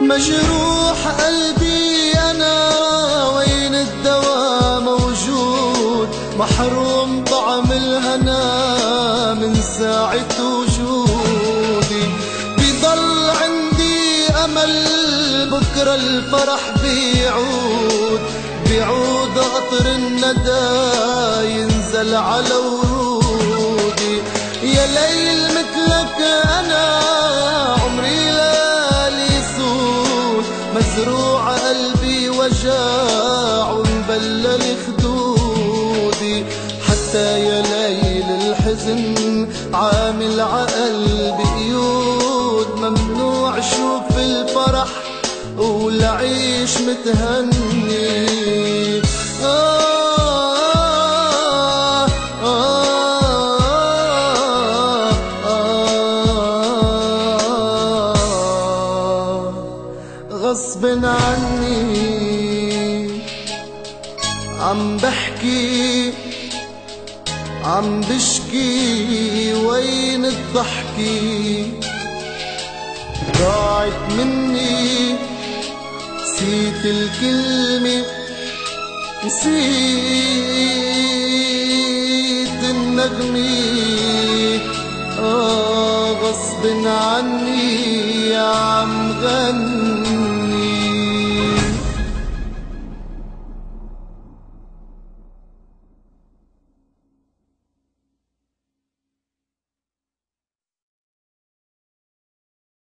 مجروح قلبي أنا، وين الدواء موجود؟ محروم طعم الهنا من ساعة وجودي. بضل عندي أمل بكرة الفرح بيعود، بيعود قطر الندى ينزل على ورودي. يا ليل مثلك أنا عمري ليالي سود، مزروع قلبي وجاع ومبلل خدودي. حتى يا ليل الحزن عامل عقلبي قيود، ممنوع شوف الفرح ولعيش متهني. غصب عني عم بحكي عم بشكي، وين الضحكي؟ ضاعت مني، نسيت الكلمة، نسيت النغمة. غصب عني عم غني.